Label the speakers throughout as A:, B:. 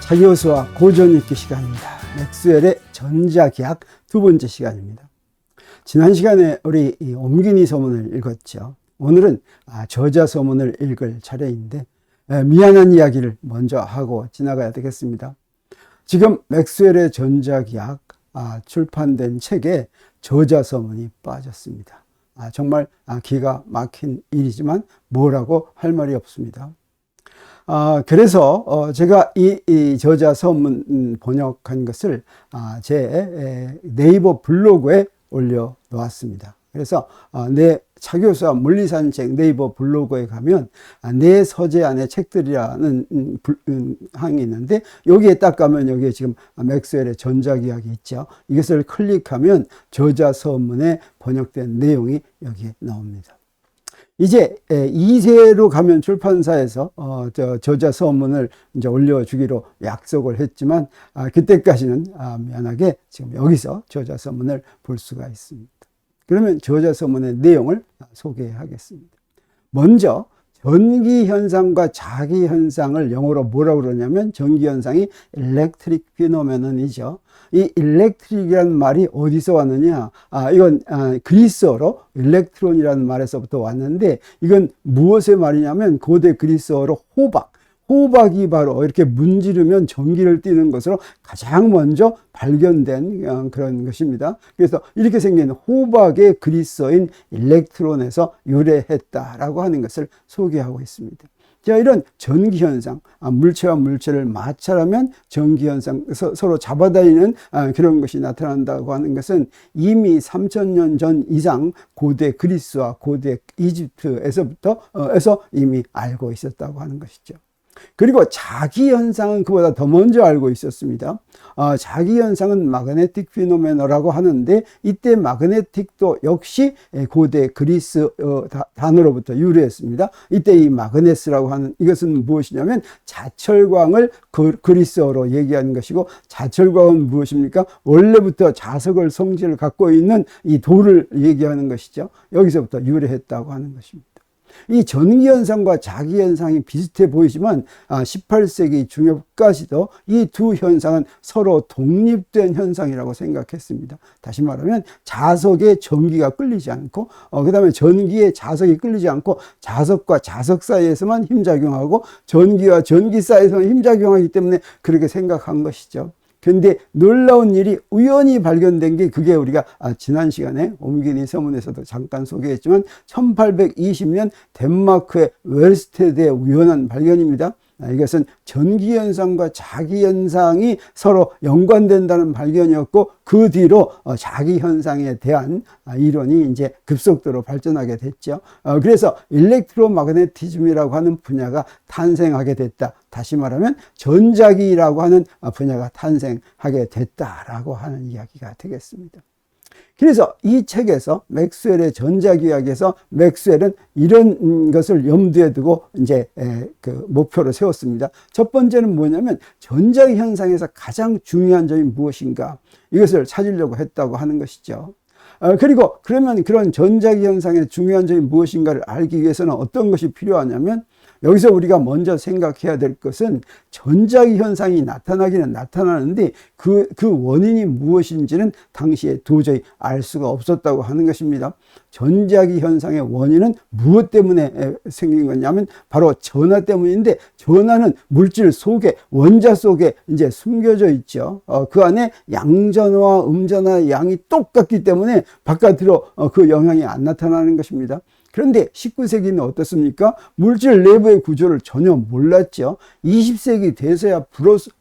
A: 사교수와 고전읽기 시간입니다. 맥스웰의 전자기학 두 번째 시간입니다. 지난 시간에 우리 옴기니 서문을 읽었죠. 오늘은 저자서문을 읽을 차례인데 미안한 이야기를 먼저 하고 지나가야 되겠습니다. 지금 맥스웰의 전자기학 출판된 책에 저자서문이 빠졌습니다. 정말 기가 막힌 일이지만 뭐라고 할 말이 없습니다. 그래서 제가 이 저자서문 번역한 것을 제 네이버 블로그에 올려 놓았습니다. 그래서 내 차교수와 물리산책 네이버 블로그에 가면 내 서재 안에 책들이라는 항이 있는데 여기에 딱 가면 여기에 지금 맥스웰의 전자기학이 있죠. 이것을 클릭하면 저자서문에 번역된 내용이 여기에 나옵니다. 이제 2세로 가면 출판사에서 저자서문을 이제 올려주기로 약속을 했지만 그때까지는 미안하게 지금 여기서 저자서문을 볼 수가 있습니다. 그러면 저자서문의 내용을 소개하겠습니다. 먼저 전기현상과 자기현상을 영어로 뭐라고 그러냐면 전기현상이 electric phenomenon이죠. 이 electric이라는 말이 어디서 왔느냐? 이건 그리스어로 일렉트론이라는 말에서부터 왔는데 이건 무엇의 말이냐면 고대 그리스어로 호박이 바로 이렇게 문지르면 전기를 띠는 것으로 가장 먼저 발견된 그런 것입니다. 그래서 이렇게 생긴 호박의 그리스어인 일렉트론에서 유래했다라고 하는 것을 소개하고 있습니다. 자, 이런 전기현상, 물체와 물체를 마찰하면 전기현상, 서로 잡아다니는 그런 것이 나타난다고 하는 것은 이미 3000년 전 이상 고대 그리스와 고대 이집트에서부터 이미 알고 있었다고 하는 것이죠. 그리고 자기현상은 그보다 더 먼저 알고 있었습니다. 자기현상은 마그네틱 피노메너라고 하는데 이때 마그네틱도 역시 고대 그리스 단어로부터 유래했습니다. 이때 이 마그네스라고 하는 이것은 무엇이냐면 자철광을 그리스어로 얘기하는 것이고 자철광은 무엇입니까? 원래부터 자석을 성질을 갖고 있는 이 돌을 얘기하는 것이죠. 여기서부터 유래했다고 하는 것입니다. 이 전기현상과 자기현상이 비슷해 보이지만 18세기 중엽까지도 이 두 현상은 서로 독립된 현상이라고 생각했습니다. 다시 말하면 자석에 전기가 끌리지 않고 그 다음에 전기에 자석이 끌리지 않고 자석과 자석 사이에서만 힘작용하고 전기와 전기 사이에서만 힘작용하기 때문에 그렇게 생각한 것이죠. 근데 놀라운 일이 우연히 발견된 게 그게 우리가 지난 시간에 옴기니 서문에서도 잠깐 소개했지만 1820년 덴마크의 웰스테드의 우연한 발견입니다. 이것은 전기현상과 자기현상이 서로 연관된다는 발견이었고 그 뒤로 자기현상에 대한 이론이 이제 급속도로 발전하게 됐죠. 그래서 일렉트로마그네티즘이라고 하는 분야가 탄생하게 됐다. 다시 말하면 전자기라고 하는 분야가 탄생하게 됐다라고 하는 이야기가 되겠습니다. 그래서 이 책에서 맥스웰의 전자기학에서 맥스웰은 이런 것을 염두에 두고 이제 그 목표를 세웠습니다. 첫 번째는 뭐냐면 전자기 현상에서 가장 중요한 점이 무엇인가 이것을 찾으려고 했다고 하는 것이죠. 그리고 그러면 그런 전자기 현상의 중요한 점이 무엇인가를 알기 위해서는 어떤 것이 필요하냐면 여기서 우리가 먼저 생각해야 될 것은 전자기 현상이 나타나기는 나타나는데 그 원인이 무엇인지는 당시에 도저히 알 수가 없었다고 하는 것입니다. 전자기 현상의 원인은 무엇 때문에 생긴 거냐면 바로 전하 때문인데 전하는 물질 속에 원자 속에 이제 숨겨져 있죠. 그 안에 양전하와 음전하의 양이 똑같기 때문에 바깥으로 그 영향이 안 나타나는 것입니다. 그런데 19세기는 어떻습니까? 물질 내부의 구조를 전혀 몰랐죠. 20세기 돼서야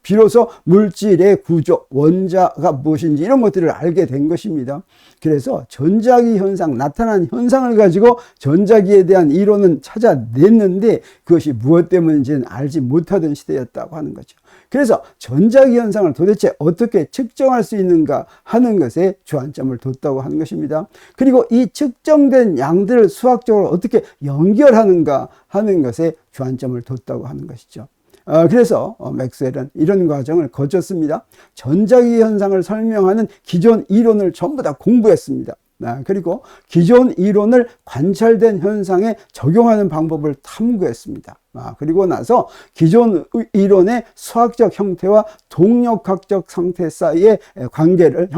A: 비로소 물질의 구조, 원자가 무엇인지 이런 것들을 알게 된 것입니다. 그래서 전자기 현상, 나타난 현상을 가지고 전자기에 대한 이론은 찾아냈는데 그것이 무엇 때문인지는 알지 못하던 시대였다고 하는 거죠. 그래서 전자기 현상을 도대체 어떻게 측정할 수 있는가 하는 것에 주안점을 뒀다고 하는 것입니다. 그리고 이 측정된 양들을 수학적으로 어떻게 연결하는가 하는 것에 주안점을 뒀다고 하는 것이죠. 그래서 맥스웰은 이런 과정을 거쳤습니다. 전자기 현상을 설명하는 기존 이론을 전부 다 공부했습니다. 그리고 기존 이론을 관찰된 현상에 적용하는 방법을 탐구했습니다. 그리고 나서 기존 이론의 수학적 형태와 동력학적 형태 사이의 관계를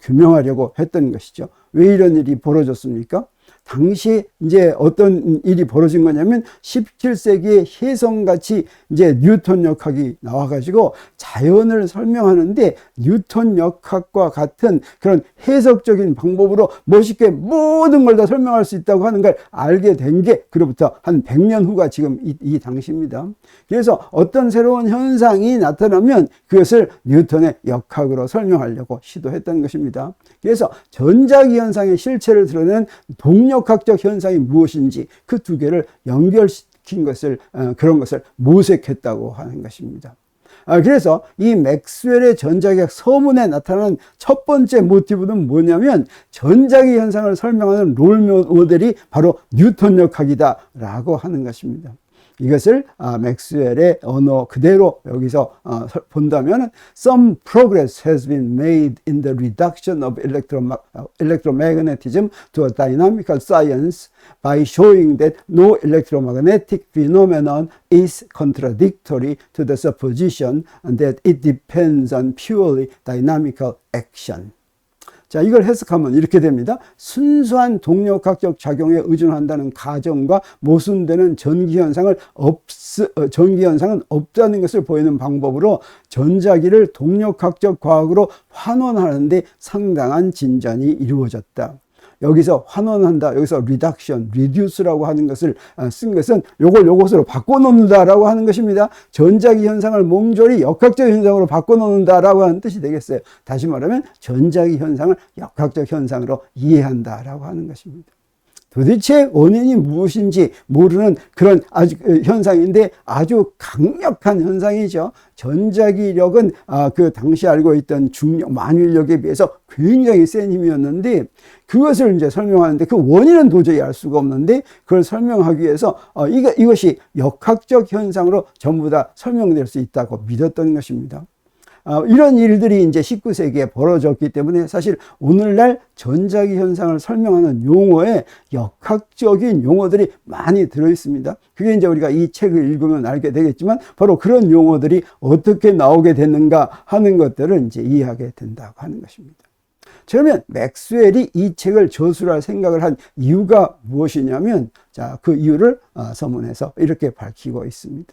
A: 규명하려고 했던 것이죠. 왜 이런 일이 벌어졌습니까? 당시 이제 어떤 일이 벌어진 거냐면 17세기에 혜성같이 이제 뉴턴 역학이 나와가지고 자연을 설명하는데 뉴턴 역학과 같은 그런 해석적인 방법으로 멋있게 모든 걸 다 설명할 수 있다고 하는 걸 알게 된 게 그로부터 한 100년 후가 지금 이 당시입니다. 그래서 어떤 새로운 현상이 나타나면 그것을 뉴턴의 역학으로 설명하려고 시도했던 것입니다. 그래서 전자기 현상의 실체를 드러내는 동력학적 현상이 무엇인지 그 두 개를 연결시킨 것을 그런 것을 모색했다고 하는 것입니다. 그래서 이 맥스웰의 전자기학 서문에 나타나는 첫 번째 모티브는 뭐냐면 전자기 현상을 설명하는 롤 모델이 바로 뉴턴 역학이다 라고 하는 것입니다. 이것을 맥스웰의 언어 그대로 여기서 본다면 Some progress has been made in the reduction of electromagnetism to a dynamical science by showing that no electromagnetic phenomenon is contradictory to the supposition that it depends on purely dynamical action. 자, 이걸 해석하면 이렇게 됩니다. 순수한 동력학적 작용에 의존한다는 가정과 모순되는 전기현상은 없다는 것을 보이는 방법으로 전자기를 동력학적 과학으로 환원하는 데 상당한 진전이 이루어졌다. 여기서 환원한다, 여기서 reduction, reduce라고 하는 것을 쓴 것은 요것으로 바꿔놓는다라고 하는 것입니다. 전자기 현상을 몽졸히 역학적 현상으로 바꿔놓는다라고 하는 뜻이 되겠어요. 다시 말하면 전자기 현상을 역학적 현상으로 이해한다라고 하는 것입니다. 도대체 원인이 무엇인지 모르는 그런 아주 현상인데 아주 강력한 현상이죠. 전자기력은 그 당시 알고 있던 중력, 만율력에 비해서 굉장히 센 힘이었는데 그것을 이제 설명하는데 그 원인은 도저히 알 수가 없는데 그걸 설명하기 위해서 이것이 역학적 현상으로 전부 다 설명될 수 있다고 믿었던 것입니다. 이런 일들이 이제 19세기에 벌어졌기 때문에 사실 오늘날 전자기 현상을 설명하는 용어에 역학적인 용어들이 많이 들어 있습니다. 그게 이제 우리가 이 책을 읽으면 알게 되겠지만 바로 그런 용어들이 어떻게 나오게 됐는가 하는 것들을 이제 이해하게 된다고 하는 것입니다. 그러면 맥스웰이 이 책을 저술할 생각을 한 이유가 무엇이냐면 자, 그 이유를 서문에서 이렇게 밝히고 있습니다.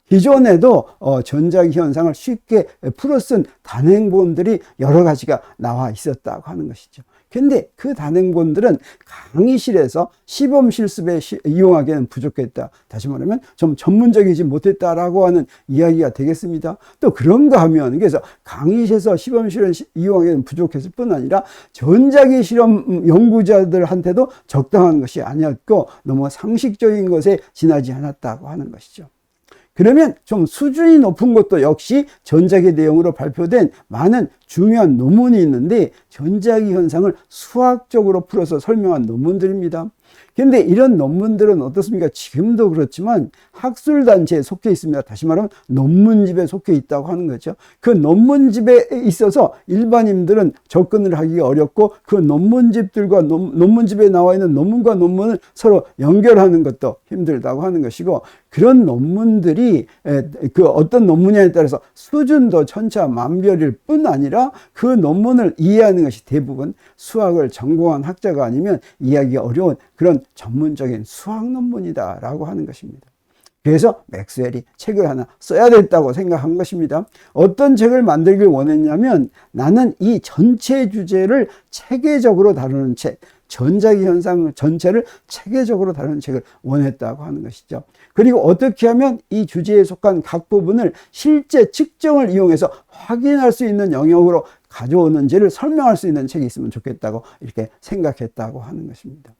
A: 기존에도 전자기 현상을 쉽게 풀어 쓴 단행본들이 여러 가지가 나와 있었다고 하는 것이죠. 근데 그 단행본들은 강의실에서 시범 실습에 이용하기에는 부족했다. 다시 말하면 좀 전문적이지 못했다라고 하는 이야기가 되겠습니다. 또 그런가 하면 그래서 강의실에서 시범 실험 이용하기에는 부족했을 뿐 아니라 전자기 실험 연구자들한테도 적당한 것이 아니었고 너무 상식적인 것에 지나지 않았다고 하는 것이죠. 그러면 좀 수준이 높은 것도 역시 전자기 내용으로 발표된 많은 중요한 논문이 있는데 전자기 현상을 수학적으로 풀어서 설명한 논문들입니다. 그런데 이런 논문들은 어떻습니까? 지금도 그렇지만 학술단체에 속해 있습니다. 다시 말하면 논문집에 속해 있다고 하는 거죠. 그 논문집에 있어서 일반인들은 접근을 하기가 어렵고 그 논문집들과 논문집에 나와 있는 논문과 논문을 서로 연결하는 것도 힘들다고 하는 것이고 그런 논문들이 그 어떤 논문이냐에 따라서 수준도 천차만별일 뿐 아니라 그 논문을 이해하는 것이 대부분 수학을 전공한 학자가 아니면 이해하기 어려운 그런 전문적인 수학 논문이다라고 하는 것입니다. 그래서 맥스웰이 책을 하나 써야 됐다고 생각한 것입니다. 어떤 책을 만들길 원했냐면 나는 이 전체 주제를 체계적으로 다루는 책, 전자기 현상 전체를 체계적으로 다루는 책을 원했다고 하는 것이죠. 그리고 어떻게 하면 이 주제에 속한 각 부분을 실제 측정을 이용해서 확인할 수 있는 영역으로 가져오는지를 설명할 수 있는 책이 있으면 좋겠다고 이렇게 생각했다고 하는 것입니다.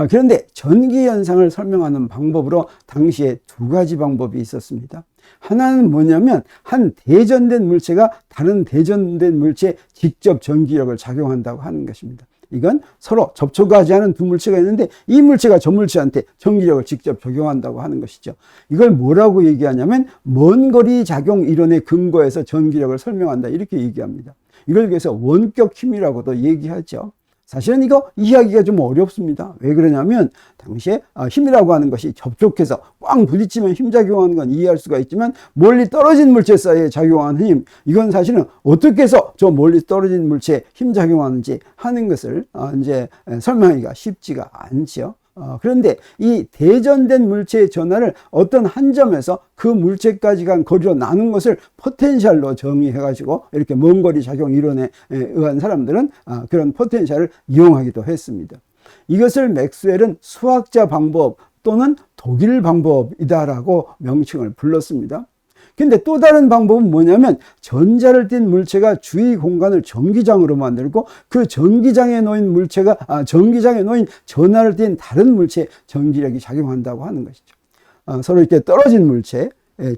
A: 그런데 전기현상을 설명하는 방법으로 당시에 두 가지 방법이 있었습니다. 하나는 뭐냐면 한 대전된 물체가 다른 대전된 물체에 직접 전기력을 작용한다고 하는 것입니다. 이건 서로 접촉하지 않은 두 물체가 있는데 이 물체가 저 물체한테 전기력을 직접 적용한다고 하는 것이죠. 이걸 뭐라고 얘기하냐면 먼 거리 작용 이론에 근거해서 전기력을 설명한다 이렇게 얘기합니다. 이걸 그래서 원격 힘이라고도 얘기하죠. 사실은 이거 이해하기가 좀 어렵습니다. 왜 그러냐면 당시에 힘이라고 하는 것이 접촉해서 꽝 부딪히면 힘 작용하는 건 이해할 수가 있지만 멀리 떨어진 물체 사이에 작용하는 힘, 이건 사실은 어떻게 해서 저 멀리 떨어진 물체에 힘 작용하는지 하는 것을 이제 설명하기가 쉽지가 않죠. 그런데 이 대전된 물체의 전하를 어떤 한 점에서 그 물체까지 간 거리로 나눈 것을 포텐셜로 정의해가지고 이렇게 먼 거리 작용 이론에 의한 사람들은 그런 포텐셜을 이용하기도 했습니다. 이것을 맥스웰은 수학자 방법 또는 독일 방법이다라고 명칭을 불렀습니다. 근데 또 다른 방법은 뭐냐면 전자를 띤 물체가 주위 공간을 전기장으로 만들고 그 전기장에 놓인 물체가 전기장에 놓인 전하를 띤 다른 물체에 전기력이 작용한다고 하는 것이죠. 서로 이렇게 떨어진 물체에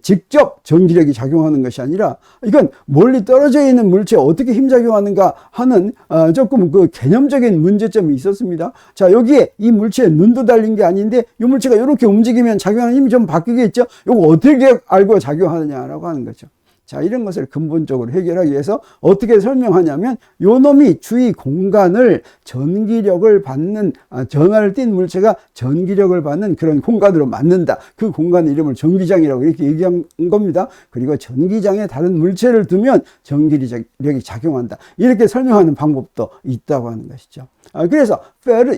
A: 직접 전기력이 작용하는 것이 아니라 이건 멀리 떨어져 있는 물체에 어떻게 힘작용하는가 하는 조금 그 개념적인 문제점이 있었습니다. 자, 여기에 이 물체에 눈도 달린 게 아닌데 이 물체가 이렇게 움직이면 작용하는 힘이 좀 바뀌겠죠. 이거 어떻게 알고 작용하느냐라고 하는 거죠. 자, 이런 것을 근본적으로 해결하기 위해서 어떻게 설명하냐면 요 놈이 주위 공간을 전기력을 받는 전하를 띤 물체가 전기력을 받는 그런 공간으로 만든다. 그 공간 이름을 전기장이라고 이렇게 얘기한 겁니다. 그리고 전기장에 다른 물체를 두면 전기력이 작용한다. 이렇게 설명하는 방법도 있다고 하는 것이죠. 그래서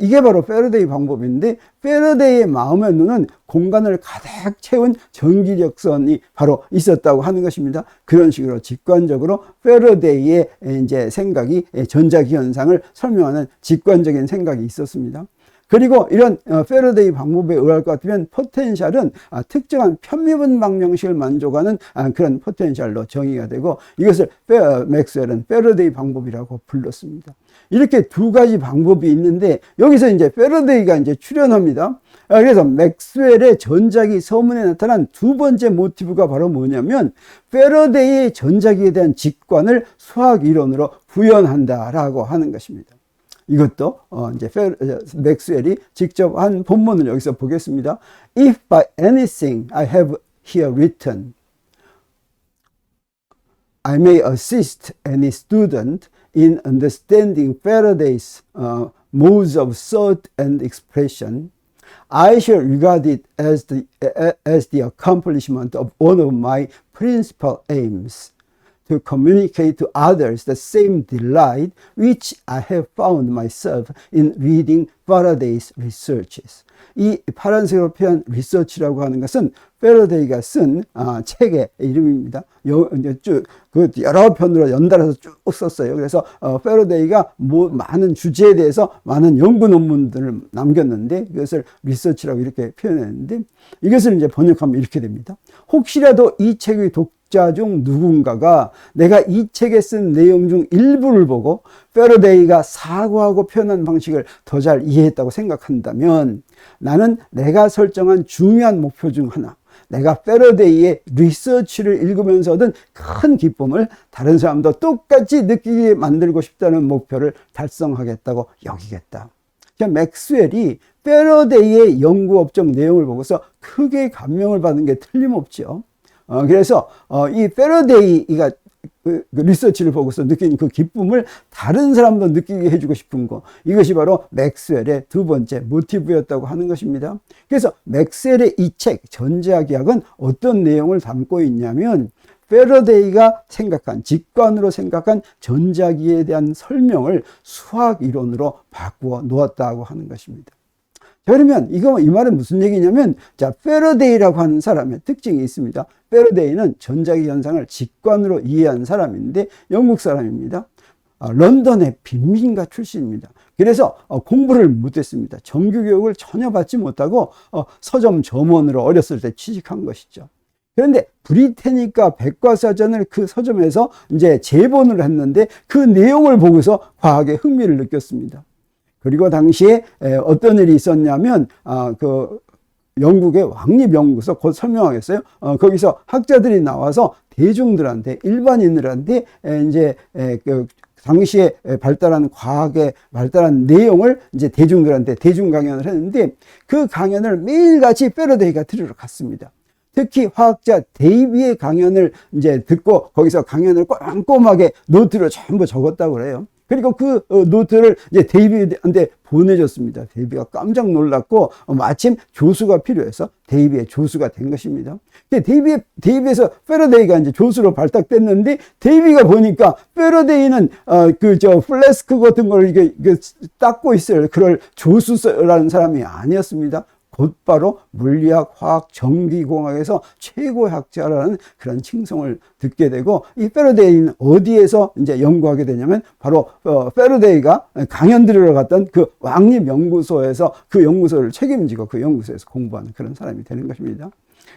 A: 이게 바로 패러데이 방법인데 패러데이의 마음의 눈은 공간을 가득 채운 전기력선이 바로 있었다고 하는 것입니다. 그런 식으로 직관적으로 패러데이의 이제 생각이 전자기 현상을 설명하는 직관적인 생각이 있었습니다. 그리고 이런 패러데이 방법에 의할 것 같으면 포텐셜은 특정한 편미분 방정식을 만족하는 그런 포텐셜로 정의가 되고 이것을 맥스웰은 패러데이 방법이라고 불렀습니다. 이렇게 두 가지 방법이 있는데 여기서 이제 패러데이가 이제 출연합니다. 그래서 맥스웰의 전자기 서문에 나타난 두 번째 모티브가 바로 뭐냐면 패러데이의 전자기에 대한 직관을 수학 이론으로 구현한다라고 하는 것입니다. 이것도 이제 맥스웰이 직접 한 본문을 여기서 보겠습니다. If by anything I have here written, I may assist any student in understanding Faraday's modes of thought and expression, I shall regard it as the accomplishment of one of my principal aims. To communicate to others the same delight which I have found myself in reading Faraday's researches. 이 파란색으로 표현 리서치라고 하는 것은 패러데이가 쓴 책의 이름입니다. 쭉 여러 편으로 연달아서 쭉 썼어요. 그래서 패러데이가 많은 주제에 대해서 많은 연구 논문들을 남겼는데 그것을 리서치라고 이렇게 표현했는데 이것을 이제 번역하면 이렇게 됩니다. 혹시라도 이 책의 독자 중 누군가가 내가 이 책에 쓴 내용 중 일부를 보고 패러데이가 사고하고 표현한 방식을 더 잘 이해했다고 생각한다면 나는 내가 설정한 중요한 목표 중 하나, 내가 패러데이의 리서치를 읽으면서 얻은 큰 기쁨을 다른 사람도 똑같이 느끼게 만들고 싶다는 목표를 달성하겠다고 여기겠다. 맥스웰이 패러데이의 연구 업적 내용을 보고서 크게 감명을 받은 게 틀림없죠. 그래서 이 패러데이가 그 리서치를 보고서 느낀 그 기쁨을 다른 사람도 느끼게 해주고 싶은 거, 이것이 바로 맥스웰의 두 번째 모티브였다고 하는 것입니다. 그래서 맥스웰의 이 책 전자기학은 어떤 내용을 담고 있냐면 패러데이가 생각한, 직관으로 생각한 전자기에 대한 설명을 수학 이론으로 바꾸어 놓았다고 하는 것입니다. 그러면 이 말은 무슨 얘기냐면, 자, 패러데이라고 하는 사람의 특징이 있습니다. 패러데이는 전자기 현상을 직관으로 이해한 사람인데 영국 사람입니다. 런던의 빈민가 출신입니다. 그래서 공부를 못했습니다. 정규교육을 전혀 받지 못하고 서점 점원으로 어렸을 때 취직한 것이죠. 그런데 브리테니카 백과사전을 그 서점에서 이제 재본을 했는데 그 내용을 보고서 과학에 흥미를 느꼈습니다. 그리고 당시에 어떤 일이 있었냐면 그 영국의 왕립연구소 곧 설명하겠어요. 거기서 학자들이 나와서 대중들한테, 일반인들한테 이제 그 당시에 발달한 과학의 발달한 내용을 이제 대중들한테 대중 강연을 했는데 그 강연을 매일같이 패러데이가 들으러 갔습니다. 특히 화학자 데이비의 강연을 이제 듣고 거기서 강연을 꼼꼼하게 노트로 전부 적었다고 그래요. 그리고 그 노트를 이제 데이비한테 보내줬습니다. 데이비가 깜짝 놀랐고 마침 조수가 필요해서 데이비의 조수가 된 것입니다. 근데 데이비에서 패러데이가 이제 조수로 발탁됐는데 데이비가 보니까 패러데이는 플래스크 같은 걸 이게 닦고 있을 그럴 조수라는 사람이 아니었습니다. 곧바로 물리학, 화학, 전기공학에서 최고의 학자라는 그런 칭송을 듣게 되고, 이 패러데이는 어디에서 이제 연구하게 되냐면 바로 패러데이가 강연 들으러 갔던 그 왕립 연구소에서 그 연구소를 책임지고 그 연구소에서 공부하는 그런 사람이 되는 것입니다.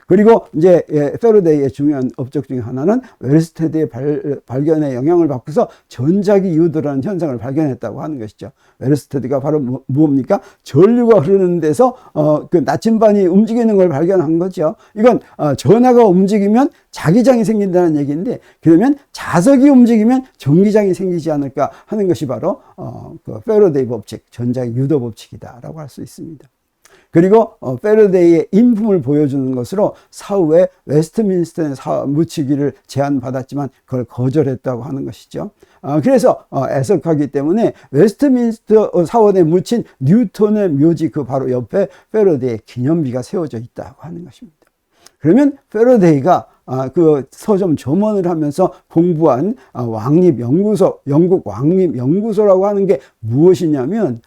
A: 그리고 이제 패러데이의 중요한 업적 중에 하나는 웨르스테드의 발견에 영향을 받고서 전자기 유도라는 현상을 발견했다고 하는 것이죠. 웨르스테드가 바로 뭡니까? 전류가 흐르는 데서 그 나침반이 움직이는 걸 발견한 거죠. 이건 전하가 움직이면 자기장이 생긴다는 얘기인데, 그러면 자석이 움직이면 전기장이 생기지 않을까 하는 것이 바로 그 패러데이 법칙, 전자기 유도 법칙이다라고 할 수 있습니다. 그리고 패러데이의 인품을 보여주는 것으로 사후에 웨스트민스터에 묻히기를 제안받았지만 그걸 거절했다고 하는 것이죠. 그래서 애석하기 때문에 웨스트민스터 사원에 묻힌 뉴턴의 묘지 그 바로 옆에 패러데이의 기념비가 세워져 있다고 하는 것입니다. 그러면 패러데이가 그 서점 점원을 하면서 공부한 왕립연구소, 영국 왕립연구소라고 하는 게 무엇이냐면,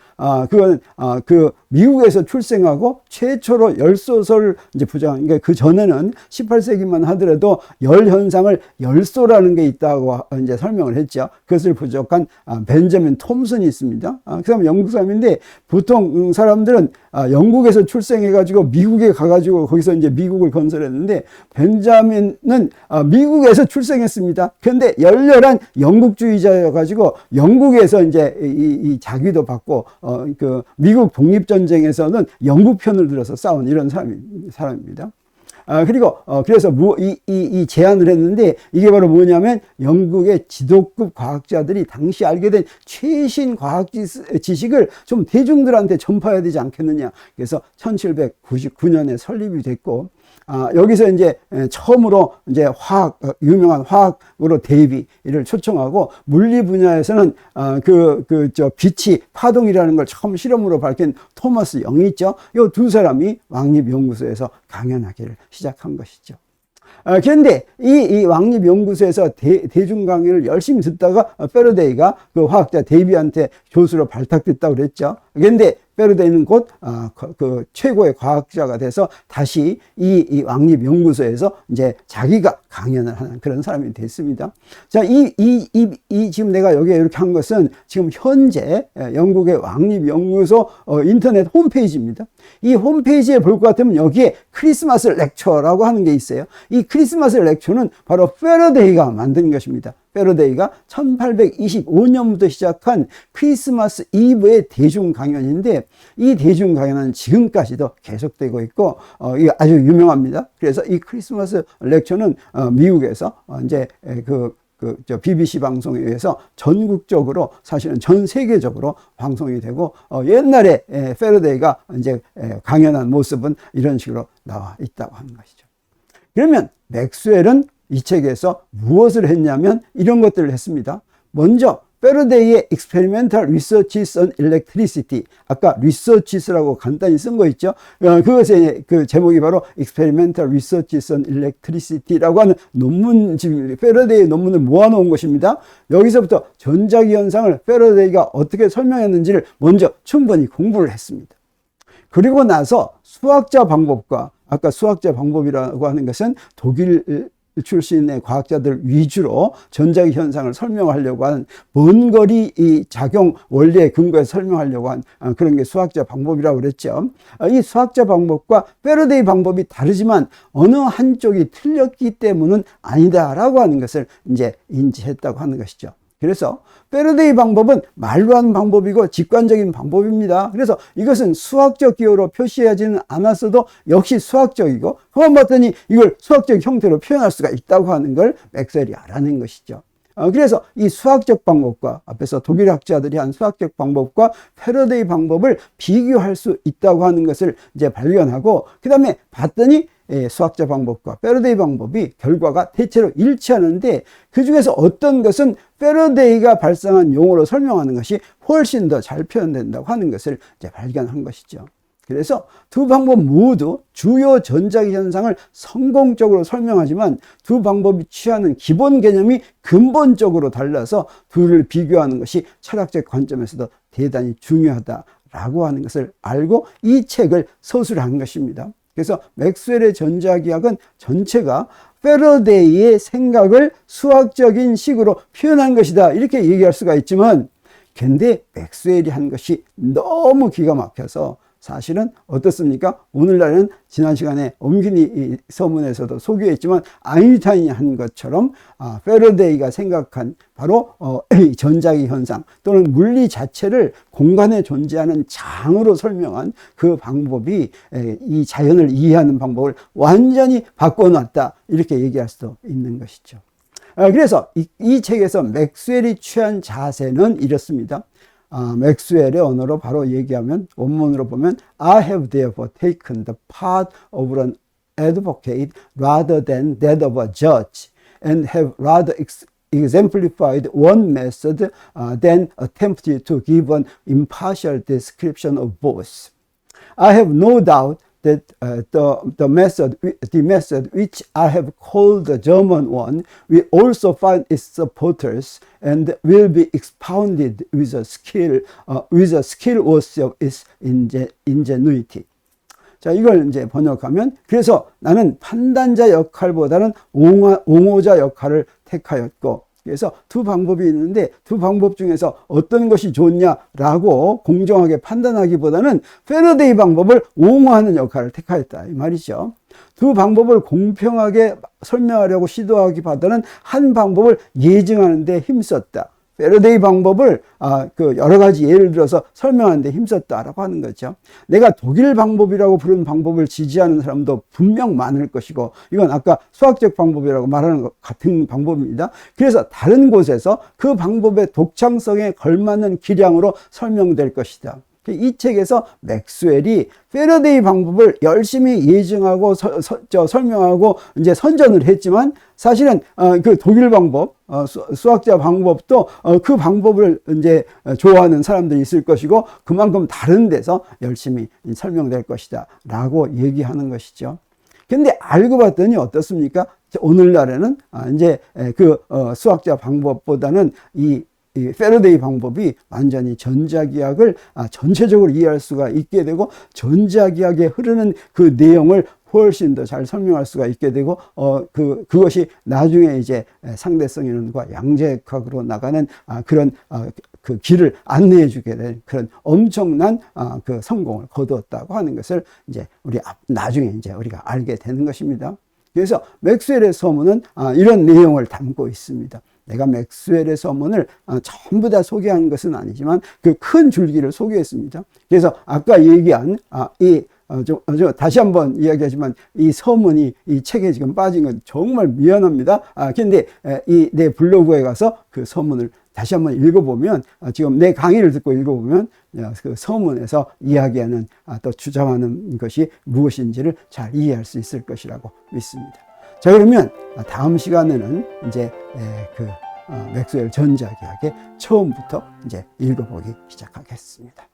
A: 그건 그 미국에서 출생하고 최초로 열소설을 이제 그러니까 그 전에는 18세기만 하더라도 열 현상을 열소라는 게 있다고 이제 설명을 했죠. 그것을 부족한 벤저민 톰슨이 있습니다. 그 사람 영국 사람인데, 보통 사람들은 영국에서 출생해가지고 미국에 가가지고 거기서 이제 미국을 건설했는데, 벤자민은 미국에서 출생했습니다. 그런데 열렬한 영국주의자여가지고 영국에서 이제 이 자기도 받고 그 미국 독립전쟁에서는 영국 편을 들어서 싸운 이런 사람입니다. 그리고 그래서 이 제안을 했는데, 이게 바로 뭐냐면 영국의 지도급 과학자들이 당시 알게 된 최신 과학 지식을 좀 대중들한테 전파해야 되지 않겠느냐. 그래서 1799년에 설립이 됐고, 여기서 이제 처음으로 이제 유명한 화학으로 데이비를 초청하고, 물리 분야에서는 빛이 파동이라는 걸 처음 실험으로 밝힌 토마스 영이 있죠. 이 두 사람이 왕립연구소에서 강연하기를 시작한 것이죠. 그런데 이 왕립연구소에서 대중 강의를 열심히 듣다가 패러데이가 그 화학자 데이비한테 교수로 발탁됐다고 그랬죠. 그런데 패러데이는 곧 그 최고의 과학자가 돼서 다시 이 왕립연구소에서 이제 자기가 강연을 하는 그런 사람이 됐습니다. 자, 지금 내가 여기에 이렇게 한 것은 지금 현재 영국의 왕립연구소 인터넷 홈페이지입니다. 이 홈페이지에 볼 것 같으면 여기에 크리스마스 렉처라고 하는 게 있어요. 이 크리스마스 렉처는 바로 패러데이가 만든 것입니다. 패러데이가 1825년부터 시작한 크리스마스 이브의 대중 강연인데, 이 대중 강연은 지금까지도 계속되고 있고 이게 아주 유명합니다. 그래서 이 크리스마스 렉처는 미국에서 이제 BBC 방송에 의해서 전국적으로, 사실은 전 세계적으로 방송이 되고, 옛날에 패러데이가 이제 강연한 모습은 이런 식으로 나와 있다고 하는 것이죠. 그러면 맥스웰은 이 책에서 무엇을 했냐면 이런 것들을 했습니다. 먼저 패러데이의 Experimental Researches on Electricity, 아까 Researches라고 간단히 쓴 거 있죠. 그것의 그 제목이 바로 Experimental Researches on Electricity라고 하는 논문집입니다. 패러데이의 논문을 모아놓은 것입니다. 여기서부터 전자기 현상을 패러데이가 어떻게 설명했는지를 먼저 충분히 공부를 했습니다. 그리고 나서 수학자 방법과, 아까 수학자 방법이라고 하는 것은 독일 출신의 과학자들 위주로 전자기 현상을 설명하려고 하는 먼 거리 이 작용 원리에 근거해서 설명하려고 한 그런 게 수학자 방법이라고 그랬죠. 이 수학자 방법과 패러데이 방법이 다르지만 어느 한쪽이 틀렸기 때문은 아니다라고 하는 것을 이제 인지했다고 하는 것이죠. 그래서 패러데이 방법은 말로 하는 방법이고 직관적인 방법입니다. 그래서 이것은 수학적 기호로 표시하지는 않았어도 역시 수학적이고, 그만 봤더니 이걸 수학적 형태로 표현할 수가 있다고 하는 걸 맥스웰이 알아낸 것이죠. 그래서 이 수학적 방법과, 앞에서 독일 학자들이 한 수학적 방법과 패러데이 방법을 비교할 수 있다고 하는 것을 이제 발견하고, 그 다음에 봤더니 수학자 방법과 패러데이 방법이 결과가 대체로 일치하는데, 그 중에서 어떤 것은 패러데이가 발상한 용어로 설명하는 것이 훨씬 더 잘 표현된다고 하는 것을 이제 발견한 것이죠. 그래서 두 방법 모두 주요 전자기 현상을 성공적으로 설명하지만 두 방법이 취하는 기본 개념이 근본적으로 달라서 둘을 비교하는 것이 철학적 관점에서도 대단히 중요하다라고 하는 것을 알고 이 책을 서술한 것입니다. 그래서 맥스웰의 전자기학은 전체가 패러데이의 생각을 수학적인 식으로 표현한 것이다, 이렇게 얘기할 수가 있지만, 근데 맥스웰이 한 것이 너무 기가 막혀서 사실은 어떻습니까? 오늘날은 지난 시간에 엄균이 서문에서도 소개했지만 아인슈타인이 한 것처럼 패러데이가 생각한 바로 전자기 현상 또는 물리 자체를 공간에 존재하는 장으로 설명한 그 방법이 이 자연을 이해하는 방법을 완전히 바꿔놨다, 이렇게 얘기할 수도 있는 것이죠. 그래서 이 책에서 맥스웰이 취한 자세는 이렇습니다. 맥스웰의 언어로 바로 얘기하면, 원문으로 보면 I have therefore taken the part of an advocate rather than that of a judge, and have rather exemplified one method than attempted to give an impartial description of both. I have no doubt that the method which I have called the German one will also find its supporters and will be expounded with a skill worthy of its ingenuity. 자, 이걸 이제 번역하면, 그래서 나는 판단자 역할보다는 옹호자 역할을 택하였고, 그래서 두 방법이 있는데 두 방법 중에서 어떤 것이 좋냐라고 공정하게 판단하기보다는 패러데이 방법을 옹호하는 역할을 택하였다, 이 말이죠. 두 방법을 공평하게 설명하려고 시도하기보다는 한 방법을 예증하는 데 힘썼다. 패러데이 방법을 여러 가지 예를 들어서 설명하는 데 힘썼다라고 하는 거죠. 내가 독일 방법이라고 부른 방법을 지지하는 사람도 분명 많을 것이고, 이건 아까 수학적 방법이라고 말하는 것 같은 방법입니다. 그래서 다른 곳에서 그 방법의 독창성에 걸맞는 기량으로 설명될 것이다. 이 책에서 맥스웰이 패러데이 방법을 열심히 예증하고 설명하고 이제 선전을 했지만, 사실은 그 독일 방법, 수학자 방법도 그 방법을 이제 좋아하는 사람들이 있을 것이고, 그만큼 다른 데서 열심히 설명될 것이다 라고 얘기하는 것이죠. 근데 알고 봤더니 어떻습니까? 오늘날에는 이제 그 수학자 방법보다는 이 패러데이 방법이 완전히 전자기학을 전체적으로 이해할 수가 있게 되고, 전자기학에 흐르는 그 내용을 훨씬 더 잘 설명할 수가 있게 되고, 그것이 나중에 이제 상대성 이론과 양자역학으로 나가는 그런 그 길을 안내해 주게 된 그런 엄청난 그 성공을 거두었다고 하는 것을 이제 나중에 이제 우리가 알게 되는 것입니다. 그래서 맥스웰의 서문은 이런 내용을 담고 있습니다. 내가 맥스웰의 서문을 전부 다 소개한 것은 아니지만 그 큰 줄기를 소개했습니다. 그래서 아까 얘기한 다시 한번 이야기하지만 이 서문이 이 책에 지금 빠진 건 정말 미안합니다. 근데 내 블로그에 가서 그 서문을 다시 한번 읽어보면, 지금 내 강의를 듣고 읽어보면 그 서문에서 이야기하는 또 주장하는 것이 무엇인지를 잘 이해할 수 있을 것이라고 믿습니다. 자, 그러면 다음 시간에는 이제 맥스웰 전자기학의 처음부터 이제 읽어보기 시작하겠습니다.